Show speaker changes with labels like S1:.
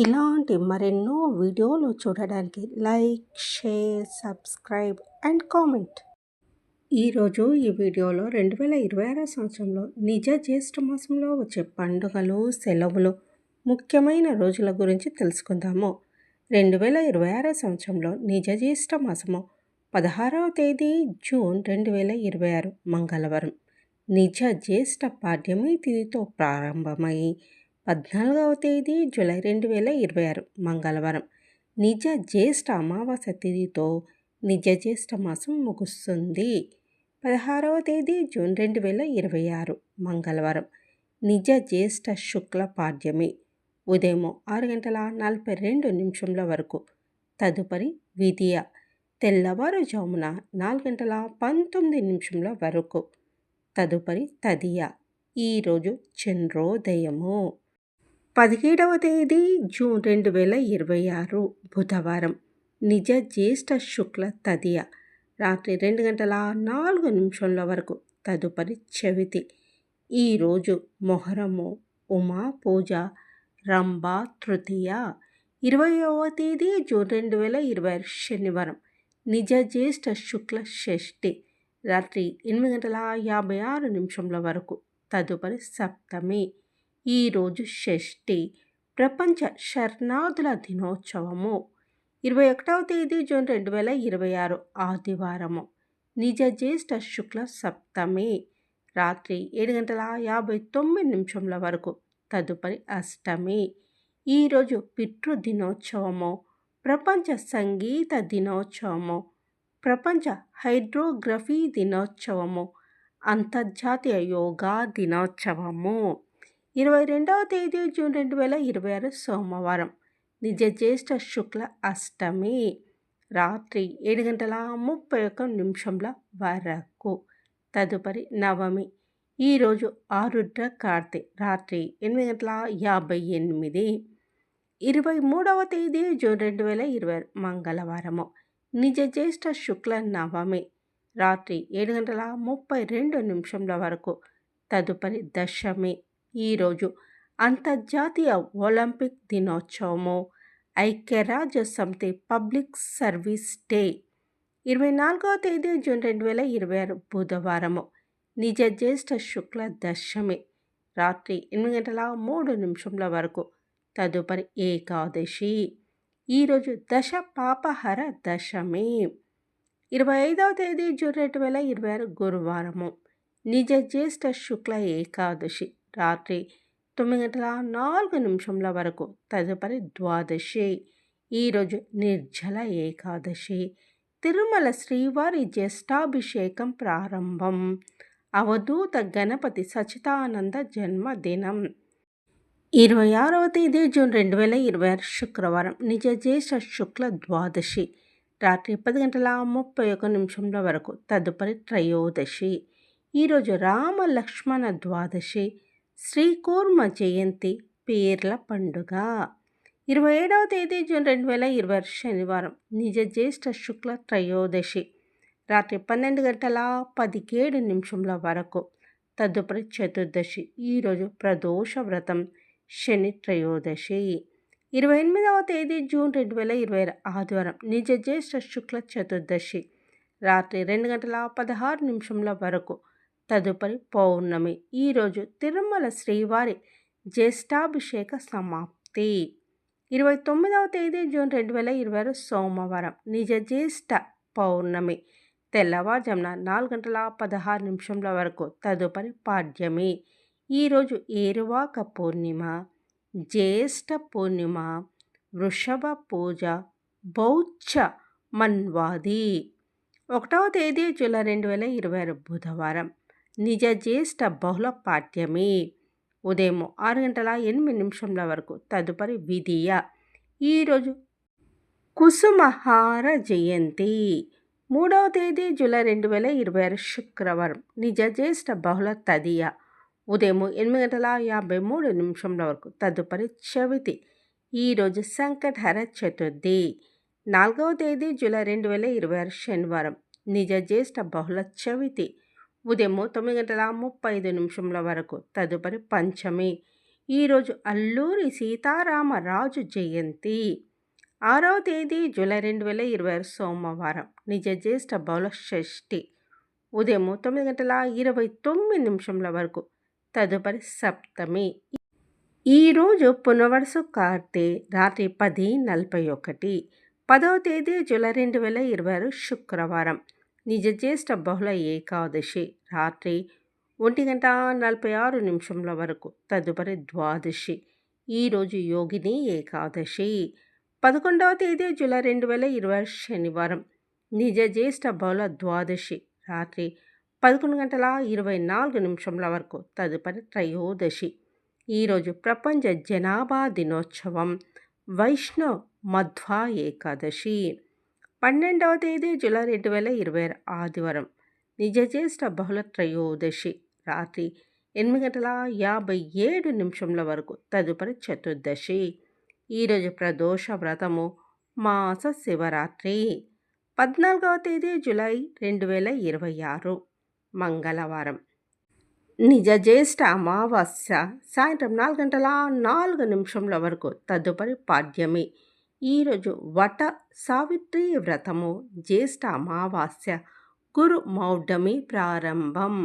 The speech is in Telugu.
S1: ఇలాంటి మరెన్నో వీడియోలు చూడడానికి like, share, subscribe and comment. ఈరోజు ఈ వీడియోలో 2026 సంవత్సరంలో నిజ జ్యేష్ఠ మాసంలో వచ్చే పండుగలు, సెలవులు, ముఖ్యమైన రోజుల గురించి తెలుసుకుందాము. 2026 సంవత్సరంలో నిజ జ్యేష్ఠ మాసము 16వ తేదీ జూన్ 2026 మంగళవారం. నిజ జ్యేష్ఠ పాడ్యమి తిథితో ప్రారంభమై 14వ తేదీ జూలై 2026 మంగళవారం నిజ జ్యేష్ఠ అమావాస్య తిథితో నిజ జ్యేష్ఠ మాసం ముగుస్తుంది. 16వ తేదీ జూన్ 2026 మంగళవారం నిజ జ్యేష్ఠ శుక్ల పాడ్యమి ఉదయం 6:42 వరకు. తదుపరి విధియ తెల్లవారుజామున 4:19 వరకు. తదుపరి తదియ. ఈరోజు చంద్రోదయము. 17వ తేదీ జూన్ 2026 బుధవారం నిజ జ్యేష్ఠ శుక్ల తదియ రాత్రి 2:04 వరకు. తదుపరి చవితి. ఈరోజు మొహరము, ఉమా పూజ, రంభా తృతీయ. 20వ తేదీ జూన్ 2026 శనివారం నిజ జ్యేష్ఠ శుక్ల షష్ఠి రాత్రి 8:56 వరకు. తదుపరి సప్తమి. ఈరోజు షష్ఠి. ప్రపంచ శరణార్థుల దినోత్సవము. 21వ తేదీ జూన్ 2026 ఆదివారము నిజ జ్యేష్ఠ శుక్ల సప్తమి రాత్రి 7:59 వరకు. తదుపరి అష్టమి. ఈరోజు పితృ దినోత్సవము, ప్రపంచ సంగీత దినోత్సవము, ప్రపంచ హైడ్రోగ్రఫీ దినోత్సవము, అంతర్జాతీయ యోగా దినోత్సవము. 22వ తేదీ జూన్ 2026 సోమవారం నిజ జ్యేష్ఠ శుక్ల అష్టమి రాత్రి 7:31 వరకు. తదుపరి నవమి. ఈరోజు ఆరుద్ర కార్తె రాత్రి 8:58. 23వ తేదీ జూన్ 2026 మంగళవారము నిజ జ్యేష్ఠ శుక్ల నవమి రాత్రి 7:32 వరకు. తదుపరి దశమి. ఈరోజు అంతర్జాతీయ ఒలింపిక్ దినోత్సవము, ఐక్యరాజ్య సమితి పబ్లిక్ సర్వీస్ డే. 24వ తేదీ జూన్ 2026 బుధవారము నిజ జ్యేష్ఠ శుక్ల దశమి రాత్రి 8:03 వరకు. తదుపరి ఏకాదశి. ఈరోజు దశ పాపహర దశమి. 25వ తేదీ జూన్ 2026 గురువారము నిజ జ్యేష్ఠ శుక్ల ఏకాదశి రాత్రి 9:04 వరకు. తదుపరి ద్వాదశి. ఈరోజు నిర్జల ఏకాదశి. తిరుమల శ్రీవారి జ్యేష్ఠాభిషేకం ప్రారంభం. అవధూత గణపతి సచ్చిదానంద జన్మదినం. 26వ తేదీ జూన్ 2026 శుక్రవారం నిజ జ్యేష్ఠ శుక్ల ద్వాదశి రాత్రి 10:31 వరకు. తదుపరి త్రయోదశి. ఈరోజు రామ లక్ష్మణ ద్వాదశి, శ్రీకూర్మ జయంతి, పీర్ల పండుగ. 27వ తేదీ జూన్ 2026 శనివారం నిజ జ్యేష్ఠ శుక్ల త్రయోదశి రాత్రి 12:17 వరకు. తదుపరి చతుర్దశి. ఈరోజు ప్రదోష వ్రతం, శని త్రయోదశి. 28వ తేదీ జూన్ 2026 ఆదివారం నిజ జ్యేష్ఠ శుక్ల చతుర్దశి రాత్రి 2:16 వరకు. తదుపరి పౌర్ణమి. ఈరోజు తిరుమల శ్రీవారి జ్యేష్ఠాభిషేక సమాప్తి. 29వ తేదీ జూన్ 2026 సోమవారం నిజ జ్యేష్ఠ పౌర్ణమి తెల్లవారుజామున 4:16 వరకు. తదుపరి పాడ్యమి. ఈరోజు ఏరువాక పూర్ణిమ, జ్యేష్ఠ పూర్ణిమ, వృషభ పూజ, బౌద్ధ మన్వాది. 1వ తేదీ జూలై 2026 బుధవారం నిజ జ్యేష్ఠ బహుళ పాడ్యమి ఉదయం 6:08 వరకు. తదుపరి విధియ. ఈరోజు కుసుమహార జయంతి. 3వ తేదీ జూలై 2026 శుక్రవారం నిజ జ్యేష్ఠ బహుళ తదియ ఉదయం 8:53 వరకు. తదుపరి చవితి. ఈరోజు సంకటహర చతుర్థి. 4వ తేదీ జూలై 2026 శనివారం నిజ జ్యేష్ఠ బహుళ చవితి ఉదయం 9:35 వరకు. తదుపరి పంచమి. ఈరోజు అల్లూరి సీతారామరాజు జయంతి. 6వ తేదీ జూలై 2026 సోమవారం. నిజ జ్యేష్ఠ బహుళ షష్ఠి. ఉదయం 9:29 వరకు. తదుపరి సప్తమి. ఈరోజు పునర్వసు కార్తె రాత్రి 10:41. 10వ తేదీ జూలై 2026 శుక్రవారం. నిజ జ్యేష్ఠ బహుళ ఏకాదశి రాత్రి 1:46 వరకు. తదుపరి ద్వాదశి. ఈరోజు యోగిని ఏకాదశి. 11వ తేదీ జూలై 2026 శనివారం. నిజ జ్యేష్ఠ బహుళ ద్వాదశి రాత్రి 11:24 వరకు. తదుపరి త్రయోదశి. ఈరోజు ప్రపంచ జనాభా దినోత్సవం. వైష్ణవ్ మధ్వా ఏకాదశి. 12వ తేదీ జూలై 2026 ఆదివారం. నిజ జ్యేష్ఠ బహుళ త్రయోదశి రాత్రి 8:57 వరకు. తదుపరి చతుర్దశి. ఈరోజు ప్రదోష వ్రతము. మాస శివరాత్రి. 14వ తేదీ జూలై 2026 మంగళవారం. నిజ జ్యేష్ఠ అమావాస్య సాయంత్రం 4:04 వరకు. తదుపరి పాడ్యమి. ఈరోజు వట సావిత్రి వ్రతము. జ్యేష్ఠ అమావాస్య. గురు మౌఢమి ప్రారంభం.